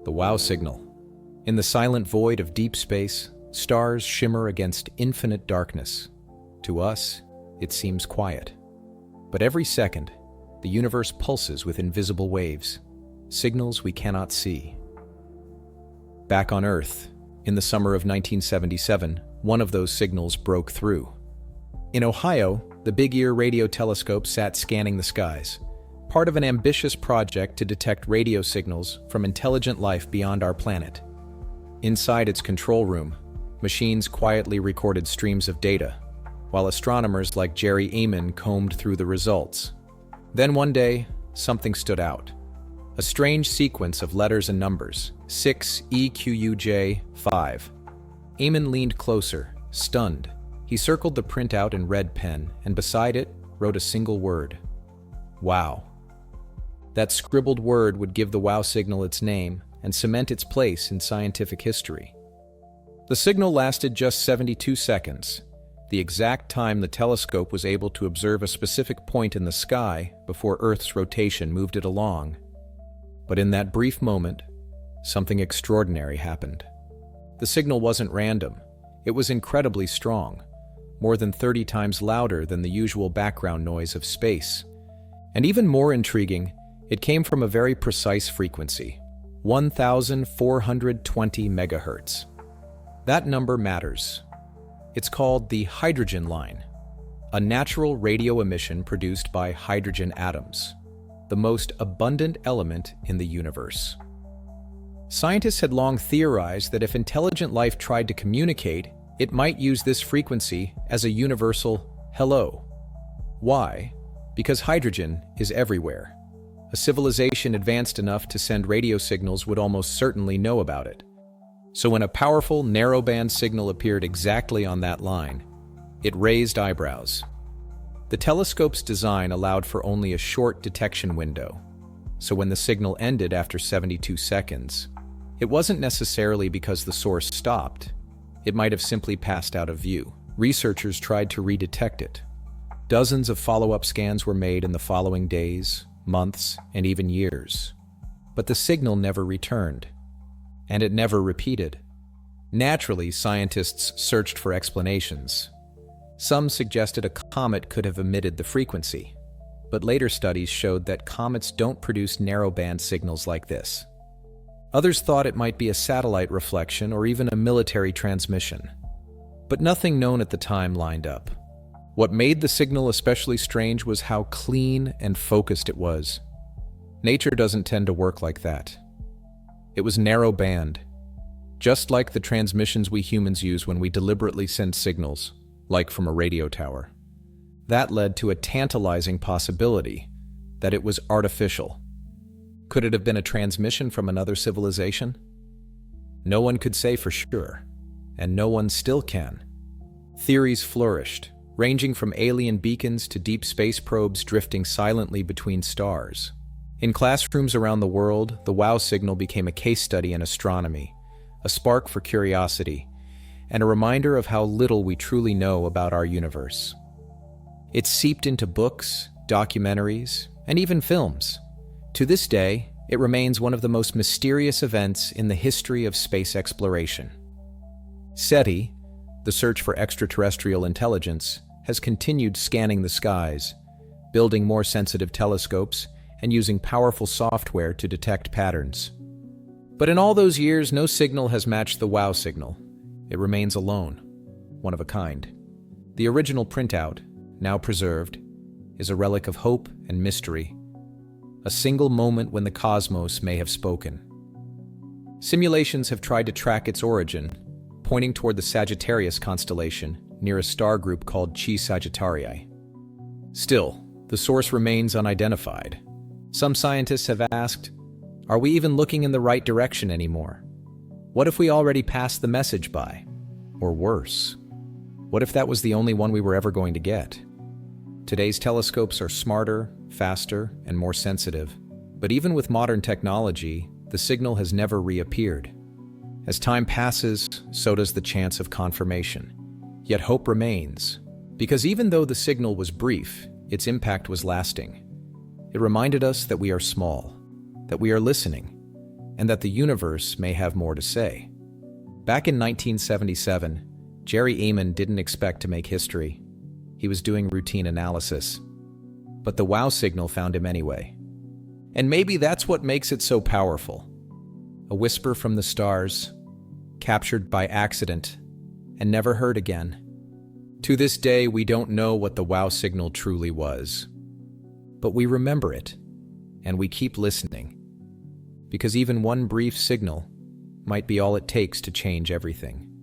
The WOW signal. In the silent void of deep space, stars shimmer against infinite darkness. To us, it seems quiet. But every second, the universe pulses with invisible waves, signals we cannot see. Back on Earth, in the summer of 1977, one of those signals broke through. In Ohio, the Big Ear radio telescope sat scanning the skies, part of an ambitious project to detect radio signals from intelligent life beyond our planet. Inside its control room, machines quietly recorded streams of data, while astronomers like Jerry Ehman combed through the results. Then one day, something stood out. A strange sequence of letters and numbers, 6EQUJ5. Ehman leaned closer, stunned. He circled the printout in red pen, and beside it wrote a single word: WOW. That scribbled word would give the WOW signal its name and cement its place in scientific history. The signal lasted just 72 seconds, the exact time the telescope was able to observe a specific point in the sky before Earth's rotation moved it along. But in that brief moment, something extraordinary happened. The signal wasn't random. It was incredibly strong, more than 30 times louder than the usual background noise of space. And even more intriguing, it came from a very precise frequency, 1,420 megahertz. That number matters. It's called the hydrogen line, a natural radio emission produced by hydrogen atoms, the most abundant element in the universe. Scientists had long theorized that if intelligent life tried to communicate, it might use this frequency as a universal hello. Why? Because hydrogen is everywhere. A civilization advanced enough to send radio signals would almost certainly know about it. So when a powerful, narrowband signal appeared exactly on that line, it raised eyebrows. The telescope's design allowed for only a short detection window, so when the signal ended after 72 seconds, it wasn't necessarily because the source stopped. It might have simply passed out of view. Researchers tried to redetect it. Dozens of follow-up scans were made in the following days, months, and even years. But the signal never returned, and it never repeated. Naturally, scientists searched for explanations. Some suggested a comet could have emitted the frequency, but later studies showed that comets don't produce narrowband signals like this. Others thought it might be a satellite reflection or even a military transmission, but nothing known at the time lined up. What made the signal especially strange was how clean and focused it was. Nature doesn't tend to work like that. It was narrow band, just like the transmissions we humans use when we deliberately send signals, like from a radio tower. That led to a tantalizing possibility that it was artificial. Could it have been a transmission from another civilization? No one could say for sure, and no one still can. Theories flourished, ranging from alien beacons to deep space probes drifting silently between stars. In classrooms around the world, the WOW signal became a case study in astronomy, a spark for curiosity, and a reminder of how little we truly know about our universe. It seeped into books, documentaries, and even films. To this day, it remains one of the most mysterious events in the history of space exploration. SETI, the search for extraterrestrial intelligence, has continued scanning the skies, building more sensitive telescopes, and using powerful software to detect patterns. But in all those years, no signal has matched the WOW signal. It remains alone, one of a kind. The original printout, now preserved, is a relic of hope and mystery, a single moment when the cosmos may have spoken. Simulations have tried to track its origin, pointing toward the Sagittarius constellation near a star group called Chi Sagittarii. Still, the source remains unidentified. Some scientists have asked, are we even looking in the right direction anymore? What if we already passed the message by? Or worse, what if that was the only one we were ever going to get? Today's telescopes are smarter, faster, and more sensitive. But even with modern technology, the signal has never reappeared. As time passes, so does the chance of confirmation. Yet hope remains, because even though the signal was brief, its impact was lasting. It reminded us that we are small, that we are listening, and that the universe may have more to say. Back in 1977, Jerry Ehman didn't expect to make history. He was doing routine analysis. But the wow signal found him anyway. And maybe that's what makes it so powerful. A whisper from the stars, captured by accident, and never heard again. To this day, we don't know what the wow signal truly was. But we remember it, and we keep listening. Because even one brief signal might be all it takes to change everything.